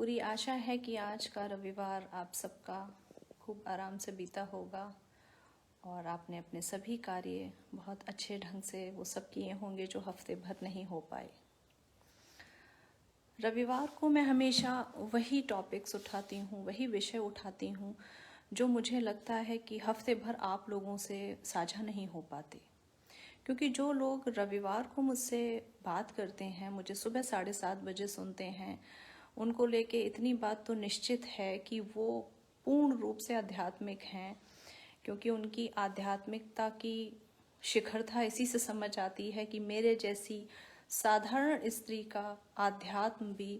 पूरी आशा है कि आज का रविवार आप सबका खूब आराम से बीता होगा और आपने अपने सभी कार्य बहुत अच्छे ढंग से वो सब किए होंगे जो हफ्ते भर नहीं हो पाए। रविवार को मैं हमेशा वही टॉपिक्स उठाती हूँ, वही विषय उठाती हूँ जो मुझे लगता है कि हफ्ते भर आप लोगों से साझा नहीं हो पाते। क्योंकि जो लोग रविवार को मुझसे बात करते हैं, मुझे सुबह 7:30 बजे सुनते हैं, उनको लेके इतनी बात तो निश्चित है कि वो पूर्ण रूप से आध्यात्मिक हैं। क्योंकि उनकी आध्यात्मिकता की शिखरता इसी से समझ आती है कि मेरे जैसी साधारण स्त्री का आध्यात्म भी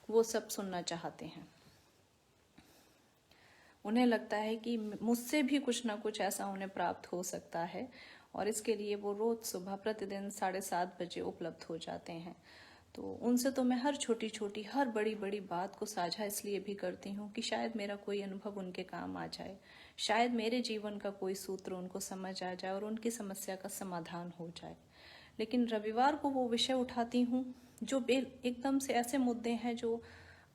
वो सब सुनना चाहते हैं। उन्हें लगता है कि मुझसे भी कुछ ना कुछ ऐसा उन्हें प्राप्त हो सकता है और इसके लिए वो रोज सुबह प्रतिदिन 7:30 बजे उपलब्ध हो जाते हैं। तो उनसे तो मैं हर छोटी छोटी हर बड़ी बड़ी बात को साझा इसलिए भी करती हूँ कि शायद मेरा कोई अनुभव उनके काम आ जाए, शायद मेरे जीवन का कोई सूत्र उनको समझ आ जाए और उनकी समस्या का समाधान हो जाए। लेकिन रविवार को वो विषय उठाती हूँ जो एकदम से ऐसे मुद्दे हैं जो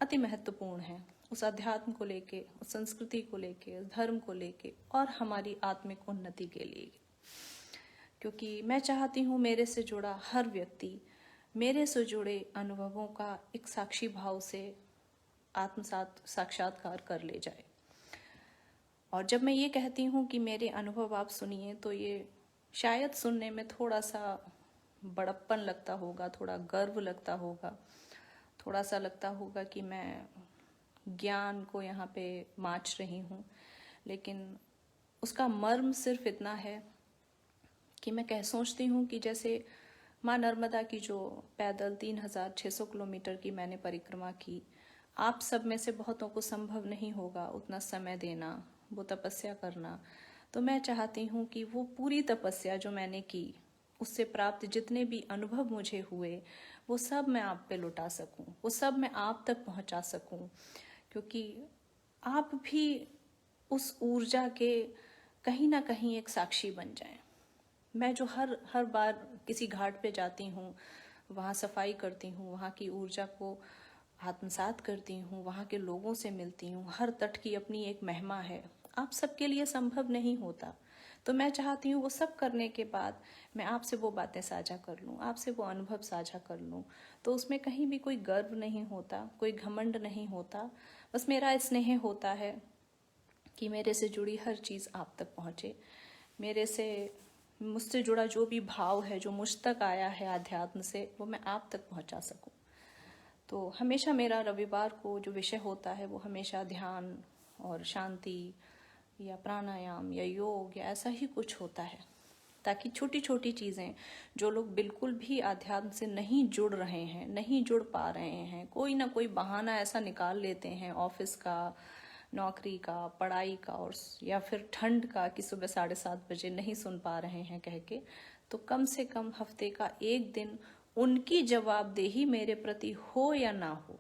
अति महत्वपूर्ण हैं, उस अध्यात्म को लेके, उस संस्कृति को लेके, उस धर्म को लेके और हमारी आत्मिक उन्नति के लिए। क्योंकि मैं चाहती हूँ मेरे से जुड़ा हर व्यक्ति मेरे से जुड़े अनुभवों का एक साक्षी भाव से साक्षात्कार कर ले जाए। और जब मैं ये कहती हूँ कि मेरे अनुभव आप सुनिए, तो ये शायद सुनने में थोड़ा सा बड़प्पन लगता होगा, थोड़ा गर्व लगता होगा, थोड़ा सा लगता होगा कि मैं ज्ञान को यहाँ पे माच रही हूँ। लेकिन उसका मर्म सिर्फ इतना है कि मैं सोचती हूँ कि जैसे माँ नर्मदा की जो पैदल 3600 किलोमीटर की मैंने परिक्रमा की, आप सब में से बहुतों को संभव नहीं होगा उतना समय देना, वो तपस्या करना। तो मैं चाहती हूँ कि वो पूरी तपस्या जो मैंने की, उससे प्राप्त जितने भी अनुभव मुझे हुए, वो सब मैं आप पे लुटा सकूं, वो सब मैं आप तक पहुंचा सकूं। क्योंकि आप भी उस ऊर्जा के कहीं ना कहीं एक साक्षी बन जाएं। मैं जो हर बार किसी घाट पे जाती हूँ, वहाँ सफाई करती हूँ, वहाँ की ऊर्जा को आत्मसात करती हूँ, वहाँ के लोगों से मिलती हूँ, हर तट की अपनी एक महिमा है, आप सबके लिए संभव नहीं होता। तो मैं चाहती हूँ वो सब करने के बाद मैं आपसे वो बातें साझा कर लूँ, आपसे वो अनुभव साझा कर लूँ। तो उसमें कहीं भी कोई गर्व नहीं होता, कोई घमंड नहीं होता, बस मेरा स्नेह होता है कि मेरे से जुड़ी हर चीज़ आप तक पहुँचे, मुझसे जुड़ा जो भी भाव है जो मुझ तक आया है आध्यात्म से, वो मैं आप तक पहुंचा सकूं। तो हमेशा मेरा रविवार को जो विषय होता है वो हमेशा ध्यान और शांति या प्राणायाम या योग या ऐसा ही कुछ होता है, ताकि छोटी छोटी चीज़ें जो लोग बिल्कुल भी आध्यात्म से नहीं जुड़ रहे हैं, नहीं जुड़ पा रहे हैं, कोई ना कोई बहाना ऐसा निकाल लेते हैं, ऑफिस का, नौकरी का, पढ़ाई का और या फिर ठंड का कि सुबह 7:30 बजे नहीं सुन पा रहे हैं कह के, तो कम से कम हफ्ते का एक दिन उनकी जवाबदेही मेरे प्रति हो या ना हो,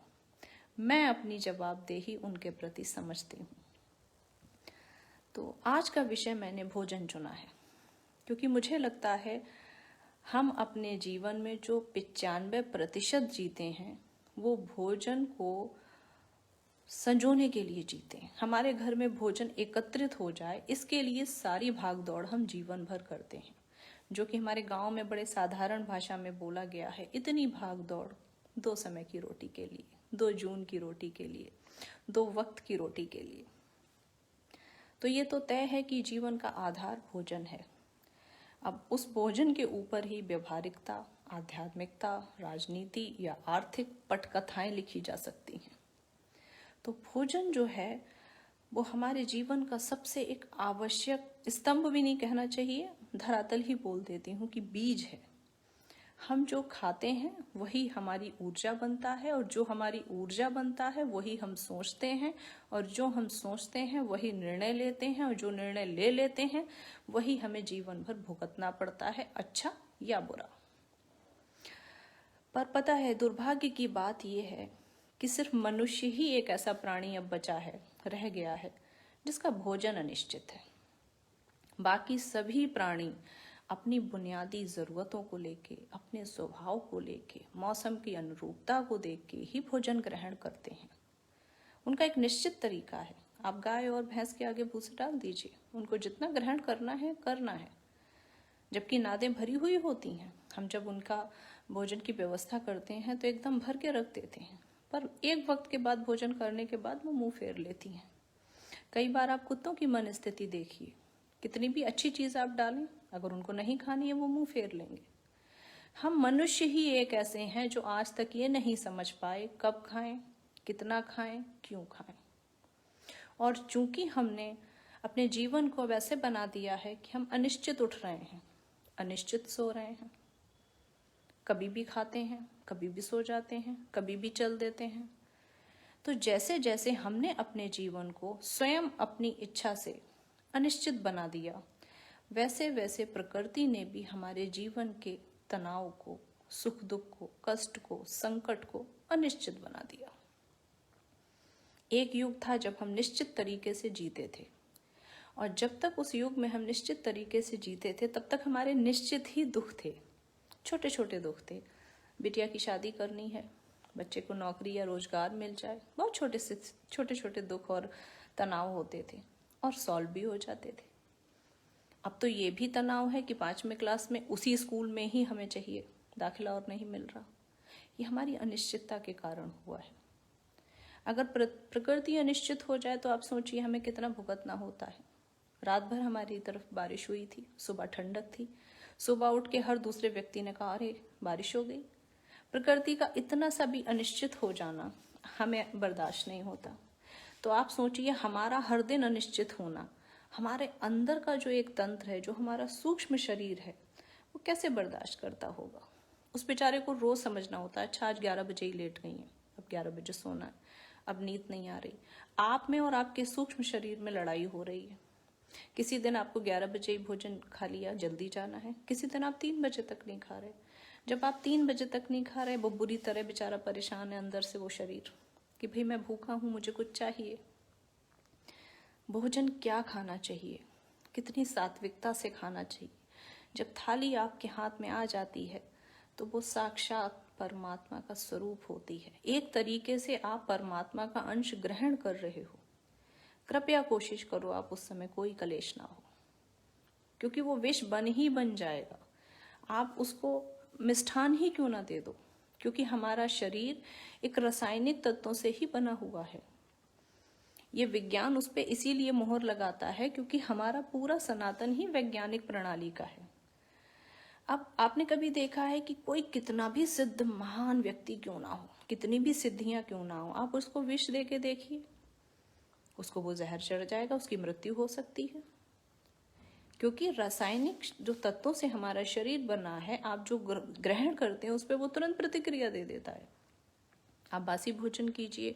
मैं अपनी जवाबदेही उनके प्रति समझती हूँ। तो आज का विषय मैंने भोजन चुना है क्योंकि मुझे लगता है हम अपने जीवन में जो 95% जीते हैं वो भोजन को संजोने के लिए जीते हैं। हमारे घर में भोजन एकत्रित हो जाए, इसके लिए सारी भाग दौड़ हम जीवन भर करते हैं, जो कि हमारे गांव में बड़े साधारण भाषा में बोला गया है, इतनी भाग दौड़ 2 समय की रोटी के लिए, 2 जून की रोटी के लिए, 2 वक्त की रोटी के लिए। तो ये तो तय है कि जीवन का आधार भोजन है। अब उस भोजन के ऊपर ही व्यवहारिकता, आध्यात्मिकता, राजनीति या आर्थिक पटकथाएं लिखी जा सकती हैं। तो भोजन जो है वो हमारे जीवन का सबसे एक आवश्यक स्तंभ भी नहीं कहना चाहिए, धरातल ही बोल देती हूँ कि बीज है। हम जो खाते हैं वही हमारी ऊर्जा बनता है और जो हमारी ऊर्जा बनता है वही हम सोचते हैं और जो हम सोचते हैं वही निर्णय लेते हैं और जो निर्णय ले लेते हैं वही हमें जीवन भर भुगतना पड़ता है, अच्छा या बुरा। पर पता है दुर्भाग्य की बात यह है कि सिर्फ मनुष्य ही एक ऐसा प्राणी अब बचा है, रह गया है, जिसका भोजन अनिश्चित है। बाकी सभी प्राणी अपनी बुनियादी ज़रूरतों को लेके, अपने स्वभाव को लेके, मौसम की अनुरूपता को देख के ही भोजन ग्रहण करते हैं। उनका एक निश्चित तरीका है। आप गाय और भैंस के आगे भूसे डाल दीजिए, उनको जितना ग्रहण करना है करना है, जबकि नादें भरी हुई होती हैं। हम जब उनका भोजन की व्यवस्था करते हैं तो एकदम भर के रख देते हैं, पर एक वक्त के बाद भोजन करने के बाद वो मुंह फेर लेती हैं। कई बार आप कुत्तों की मन स्थिति देखिए, कितनी भी अच्छी चीज़ आप डालें, अगर उनको नहीं खानी है वो मुंह फेर लेंगे। हम मनुष्य ही एक ऐसे हैं जो आज तक ये नहीं समझ पाए कब खाएं, कितना खाएं, क्यों खाएं। और चूंकि हमने अपने जीवन को वैसे बना दिया है कि हम अनिश्चित उठ रहे हैं, अनिश्चित सो रहे हैं, कभी भी खाते हैं, कभी भी सो जाते हैं, कभी भी चल देते हैं। तो जैसे जैसे हमने अपने जीवन को स्वयं अपनी इच्छा से अनिश्चित बना दिया, वैसे वैसे प्रकृति ने भी हमारे जीवन के तनाव को, सुख दुख को, कष्ट को, संकट को अनिश्चित बना दिया। एक युग था जब हम निश्चित तरीके से जीते थे, और जब तक उस युग में हम निश्चित तरीके से जीते थे तब तक हमारे निश्चित ही दुख थे, छोटे छोटे दुख थे। बिटिया की शादी करनी है, बच्चे को नौकरी या रोजगार मिल जाए, बहुत छोटे छोटे दुख और तनाव होते थे और सॉल्व भी हो जाते थे। अब तो ये भी तनाव है कि 5वीं क्लास में उसी स्कूल में ही हमें चाहिए दाखिला और नहीं मिल रहा। ये हमारी अनिश्चितता के कारण हुआ है। अगर प्रकृति अनिश्चित हो जाए तो आप सोचिए हमें कितना भुगतना होता है। रात भर हमारी तरफ बारिश हुई थी, सुबह ठंडक थी, सुबह उठ के हर दूसरे व्यक्ति ने कहा अरे बारिश हो गई। प्रकृति का इतना सा भी अनिश्चित हो जाना हमें बर्दाश्त नहीं होता। तो आप सोचिए हमारा हर दिन अनिश्चित होना, हमारे अंदर का जो एक तंत्र है, जो हमारा सूक्ष्म शरीर है, वो कैसे बर्दाश्त करता होगा। उस बेचारे को रोज समझना होता है, अच्छा आज 11 बजे ही लेट गई हैं, अब 11 बजे सोना है, अब नींद नहीं आ रही। आप में और आपके सूक्ष्म शरीर में लड़ाई हो रही है। किसी दिन आपको 11 बजे ही भोजन खा लिया, जल्दी जाना है, किसी दिन आप 3 बजे तक नहीं खा रहे। जब आप 3 बजे तक नहीं खा रहे, वो बुरी तरह बेचारा परेशान है अंदर से वो शरीर कि भाई मैं भूखा हूं, मुझे कुछ चाहिए। भोजन क्या खाना चाहिए, कितनी सात्विकता से खाना चाहिए। जब थाली आपके हाथ में आ जाती है तो वो साक्षात परमात्मा का स्वरूप होती है। एक तरीके से आप परमात्मा का अंश ग्रहण कर रहे हो। कृपया कोशिश करो आप उस समय कोई कलेश ना हो, क्योंकि वो विष बन जाएगा। आप उसको मिष्ठान ही क्यों ना दे दो, क्योंकि हमारा शरीर एक रासायनिक तत्वों से ही बना हुआ है। ये विज्ञान उस पर इसीलिए मोहर लगाता है क्योंकि हमारा पूरा सनातन ही वैज्ञानिक प्रणाली का है। अब आपने कभी देखा है कि कोई कितना भी सिद्ध महान व्यक्ति क्यों ना हो, कितनी भी सिद्धियां क्यों ना हो, आप उसको विष दे के देखिए, उसको वो जहर चढ़ जाएगा, उसकी मृत्यु हो सकती है। क्योंकि रासायनिक जो तत्वों से हमारा शरीर बना है, आप जो ग्रहण करते हैं उस पर वो तुरंत प्रतिक्रिया दे देता है। आप बासी भोजन कीजिए,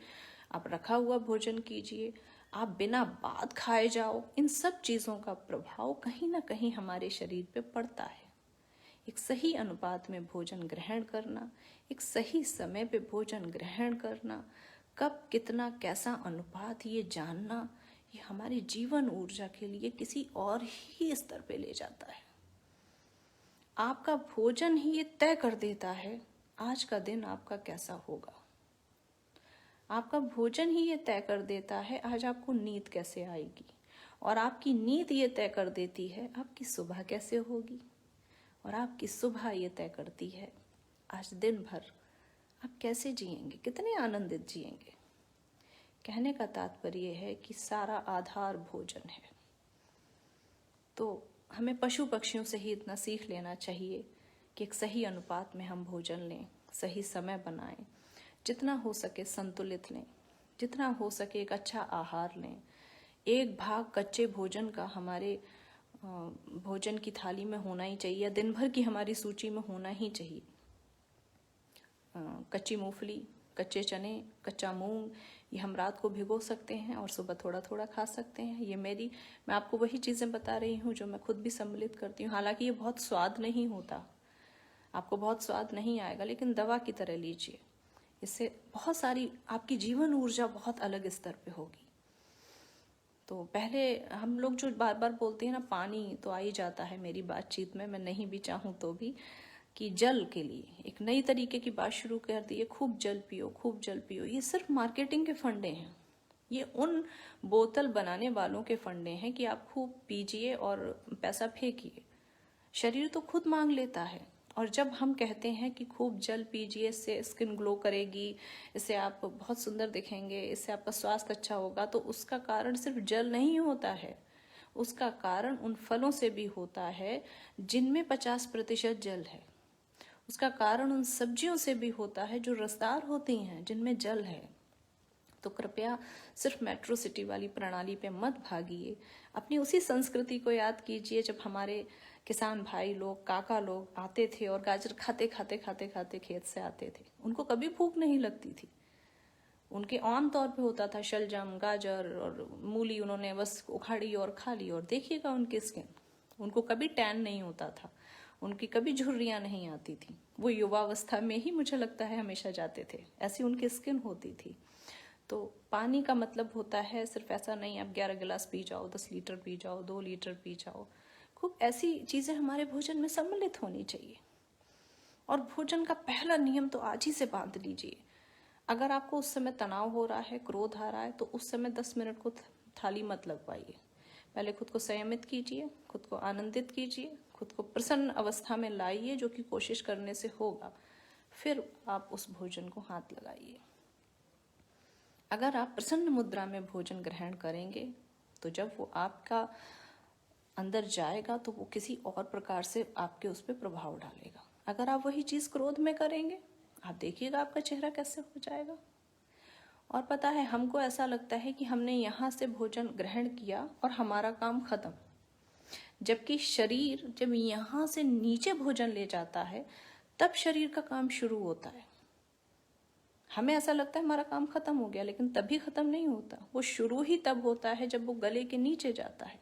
आप रखा हुआ भोजन कीजिए, आप बिना बात खाए जाओ, इन सब चीजों का प्रभाव कहीं ना कहीं हमारे शरीर पे पड़ता है। एक सही अनुपात में भोजन ग्रहण करना, एक सही समय पे भोजन ग्रहण करना, कब कितना कैसा अनुपात ये जानना, ये हमारी जीवन ऊर्जा के लिए किसी और ही स्तर पे ले जाता है। आपका भोजन ही ये तय कर देता है आज का दिन आपका कैसा होगा। आपका भोजन ही ये तय कर देता है आज आपको नींद कैसे आएगी, और आपकी नींद ये तय कर देती है आपकी सुबह कैसे होगी, और आपकी सुबह ये तय करती है आज दिन भर आप कैसे जिएंगे, कितने आनंदित जिएंगे। कहने का तात्पर्य है कि सारा आधार भोजन है। तो हमें पशु पक्षियों से ही इतना सीख लेना चाहिए कि एक सही अनुपात में हम भोजन लें, सही समय बनाएं, जितना हो सके संतुलित लें, जितना हो सके एक अच्छा आहार लें। एक भाग कच्चे भोजन का हमारे भोजन की थाली में होना ही चाहिए, या दिन भर की हमारी सूची में होना ही चाहिए। कच्ची मूंगफली, कच्चे चने, कच्चा मूंग, ये हम रात को भिगो सकते हैं और सुबह थोड़ा थोड़ा खा सकते हैं। ये मैं आपको वही चीज़ें बता रही हूँ जो मैं खुद भी सम्मिलित करती हूँ। हालांकि ये बहुत स्वाद नहीं होता, आपको बहुत स्वाद नहीं आएगा, लेकिन दवा की तरह लीजिए, इससे बहुत सारी आपकी जीवन ऊर्जा बहुत अलग स्तर पे होगी। तो पहले हम लोग जो बार बार बोलते हैं ना, पानी तो आ ही जाता है मेरी बातचीत में, मैं नहीं भी चाहूँ तो भी, कि जल के लिए एक नई तरीके की बात शुरू कर दी है, खूब जल पियो, खूब जल पियो। ये सिर्फ मार्केटिंग के फंडे हैं। ये उन बोतल बनाने वालों के फंडे हैं कि आप खूब पीजिए और पैसा फेंकिए। शरीर तो खुद मांग लेता है। और जब हम कहते हैं कि खूब जल पीजिए, इससे स्किन ग्लो करेगी, इससे आप बहुत सुंदर दिखेंगे, इससे आपका स्वास्थ्य अच्छा होगा, तो उसका कारण सिर्फ जल नहीं होता है, उसका कारण उन फलों से भी होता है जिनमें 50% जल है। उसका कारण उन सब्जियों से भी होता है जो रसदार होती हैं, जिनमें जल है। तो कृपया सिर्फ मेट्रो सिटी वाली प्रणाली पे मत भागिए। अपनी उसी संस्कृति को याद कीजिए जब हमारे किसान भाई लोग, काका लोग आते थे और गाजर खाते खाते खाते खाते खेत से आते थे। उनको कभी भूख नहीं लगती थी। उनके आम तौर पे होता था शलजम, गाजर और मूली, उन्होंने बस उखाड़ी और खा ली। और देखिएगा उनकी स्किन, उनको कभी टैन नहीं होता था, उनकी कभी झुर्रियाँ नहीं आती थी। वो युवावस्था में ही मुझे लगता है हमेशा जाते थे, ऐसी उनकी स्किन होती थी। तो पानी का मतलब होता है सिर्फ ऐसा नहीं आप 11 गिलास पी जाओ, 10 लीटर पी जाओ, 2 लीटर पी जाओ। खूब ऐसी चीज़ें हमारे भोजन में सम्मिलित होनी चाहिए। और भोजन का पहला नियम तो आज ही से बांध लीजिए। अगर आपको उस समय तनाव हो रहा है, क्रोध आ रहा है, तो उस समय 10 मिनट को थाली मत लगवाइए। पहले खुद को संयमित कीजिए, खुद को आनंदित कीजिए, खुद को प्रसन्न अवस्था में लाइए, जो कि कोशिश करने से होगा। फिर आप उस भोजन को हाथ लगाइए। अगर आप प्रसन्न मुद्रा में भोजन ग्रहण करेंगे तो जब वो आपका अंदर जाएगा तो वो किसी और प्रकार से आपके उस पर प्रभाव डालेगा। अगर आप वही चीज़ क्रोध में करेंगे, आप देखिएगा आपका चेहरा कैसे हो जाएगा। और पता है, हमको ऐसा लगता है कि हमने यहाँ से भोजन ग्रहण किया और हमारा काम खत्म, जबकि शरीर जब यहाँ से नीचे भोजन ले जाता है तब शरीर का काम शुरू होता है। हमें ऐसा लगता है हमारा काम खत्म हो गया, लेकिन तभी खत्म नहीं होता, वो शुरू ही तब होता है जब वो गले के नीचे जाता है।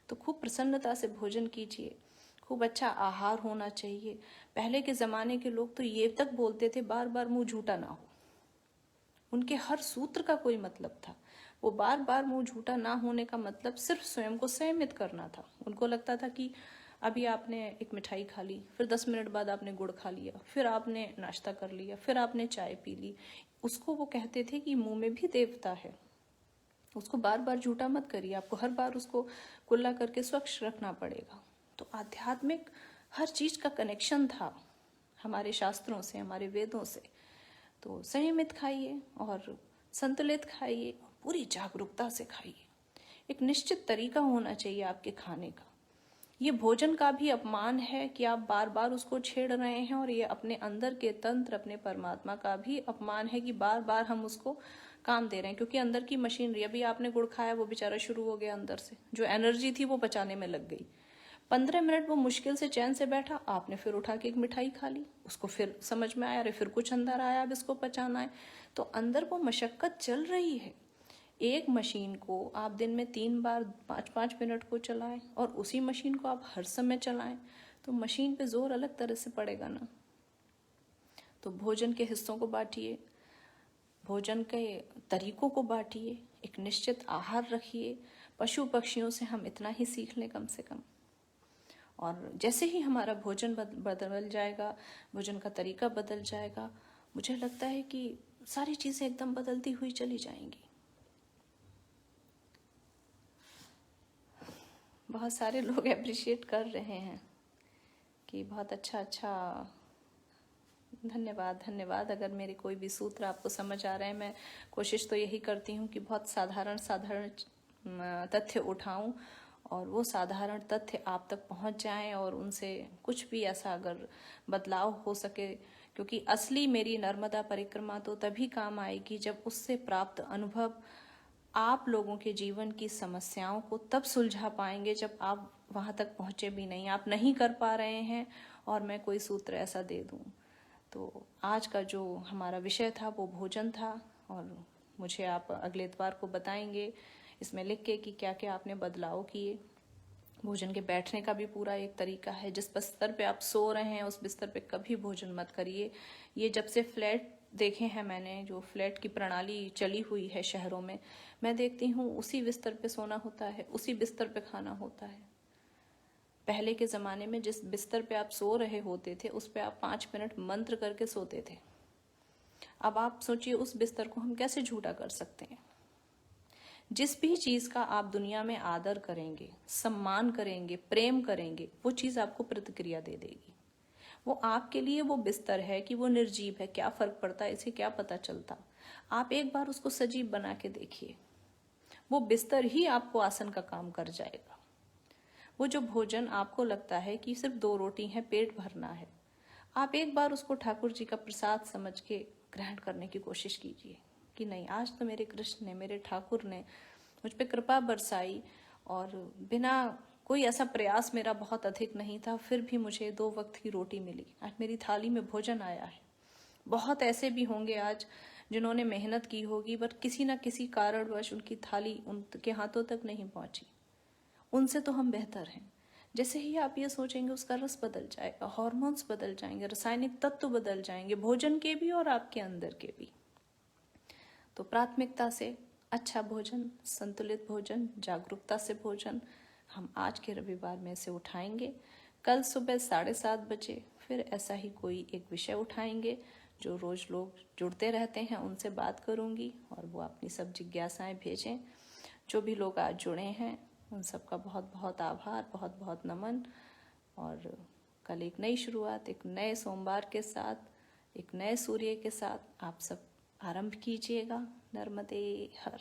तो खूब प्रसन्नता से भोजन कीजिए, खूब अच्छा आहार होना चाहिए। पहले के ज़माने के लोग तो ये तक बोलते थे बार बार मुंह झूठा ना हो। उनके हर सूत्र का कोई मतलब था। वो बार बार मुंह झूठा ना होने का मतलब सिर्फ स्वयं को संयमित करना था। उनको लगता था कि अभी आपने एक मिठाई खा ली, फिर 10 मिनट बाद आपने गुड़ खा लिया, फिर आपने नाश्ता कर लिया, फिर आपने चाय पी ली। उसको वो कहते थे कि मुंह में भी देवता है, उसको बार बार झूठा मत करिए, आपको हर बार उसको कुल्ला करके स्वच्छ रखना पड़ेगा। तो आध्यात्मिक हर चीज का कनेक्शन था हमारे शास्त्रों से, हमारे वेदों से। तो संयमित खाइए और संतुलित खाइए, पूरी जागरूकता से खाइए। एक निश्चित तरीका होना चाहिए आपके खाने का। ये भोजन का भी अपमान है कि आप बार बार उसको छेड़ रहे हैं, और ये अपने अंदर के तंत्र, अपने परमात्मा का भी अपमान है कि बार बार हम उसको काम दे रहे हैं। क्योंकि अंदर की मशीनरी, अभी आपने गुड़ खाया, वो बेचारा शुरू हो गया, अंदर से जो एनर्जी थी वो पचाने में लग गई। 15 मिनट वो मुश्किल से चैन से बैठा, आपने फिर उठा के एक मिठाई खा ली, उसको फिर समझ में आया, अरे फिर कुछ अंदर आया, अब इसको पचाना है। तो अंदर वो मशक्कत चल रही है। एक मशीन को आप दिन में 3 बार 5-5 मिनट को चलाएं और उसी मशीन को आप हर समय चलाएं, तो मशीन पे जोर अलग तरह से पड़ेगा ना। तो भोजन के हिस्सों को बांटिए, भोजन के तरीकों को बांटिए, एक निश्चित आहार रखिए। पशु पक्षियों से हम इतना ही सीख लें कम से कम। और जैसे ही हमारा भोजन बदल जाएगा, भोजन का तरीका बदल जाएगा, मुझे लगता है कि सारी चीज़ें एकदम बदलती हुई चली जाएंगी। बहुत सारे लोग अप्रिशिएट कर रहे हैं कि बहुत अच्छा, धन्यवाद धन्यवाद। अगर मेरे कोई भी सूत्र आपको समझ आ रहे हैं, मैं कोशिश तो यही करती हूँ कि बहुत साधारण तथ्य उठाऊं और वो साधारण तथ्य आप तक पहुंच जाएं, और उनसे कुछ भी ऐसा अगर बदलाव हो सके। क्योंकि असली मेरी नर्मदा परिक्रमा तो तभी काम आएगी जब उससे प्राप्त अनुभव आप लोगों के जीवन की समस्याओं को तब सुलझा पाएंगे जब आप वहां तक पहुंचे भी नहीं, आप नहीं कर पा रहे हैं और मैं कोई सूत्र ऐसा दे दूं। तो आज का जो हमारा विषय था वो भोजन था, और मुझे आप अगले इतवार को बताएंगे इसमें लिख के कि क्या क्या आपने बदलाव किए। भोजन के बैठने का भी पूरा एक तरीका है। जिस बिस्तर पे आप सो रहे हैं उस बिस्तर पे कभी भोजन मत करिए। ये जब से फ्लैट देखे हैं मैंने, जो फ्लैट की प्रणाली चली हुई है शहरों में, मैं देखती हूँ उसी बिस्तर पे सोना होता है, उसी बिस्तर पे खाना होता है। पहले के ज़माने में जिस बिस्तर पे आप सो रहे होते थे उस पे आप 5 मिनट मंत्र करके सोते थे। अब आप सोचिए उस बिस्तर को हम कैसे झूठा कर सकते हैं। जिस भी चीज़ का आप दुनिया में आदर करेंगे, सम्मान करेंगे, प्रेम करेंगे, वो चीज़ आपको प्रतिक्रिया दे देगी। वो आपके लिए वो बिस्तर है कि वो निर्जीव है, क्या फर्क पड़ता है, इसे क्या पता चलता। आप एक बार उसको सजीव बना के देखिए, वो बिस्तर ही आपको आसन का काम कर जाएगा। वो जो भोजन आपको लगता है कि सिर्फ 2 रोटी है, पेट भरना है, आप एक बार उसको ठाकुर जी का प्रसाद समझ के ग्रहण करने की कोशिश कीजिए कि नहीं, आज तो मेरे कृष्ण ने, मेरे ठाकुर ने मुझ पे कृपा बरसाई और बिना कोई ऐसा प्रयास मेरा बहुत अधिक नहीं था, फिर भी मुझे 2 वक्त की रोटी मिली, आज मेरी थाली में भोजन आया है। बहुत ऐसे भी होंगे आज जिन्होंने मेहनत की होगी, बट किसी ना किसी कारणवश उनकी थाली उनके हाथों तक नहीं पहुंची। उनसे तो हम बेहतर हैं। जैसे ही आप ये सोचेंगे, उसका रस बदल जाएगा, हार्मोन्स बदल जाएंगे, रासायनिक तत्व बदल जाएंगे, भोजन के भी और आपके अंदर के भी। तो प्राथमिकता से अच्छा भोजन, संतुलित भोजन, जागरूकता से भोजन हम आज के रविवार में से उठाएंगे। कल सुबह 7:30 बजे फिर ऐसा ही कोई एक विषय उठाएंगे जो रोज लोग जुड़ते रहते हैं, उनसे बात करूंगी और वो अपनी सब जिज्ञासाएं भेजें। जो भी लोग आज जुड़े हैं उन सबका बहुत बहुत आभार, बहुत बहुत नमन। और कल एक नई शुरुआत, एक नए सोमवार के साथ, एक नए सूर्य के साथ आप सब आरंभ कीजिएगा। नर्मदे हर।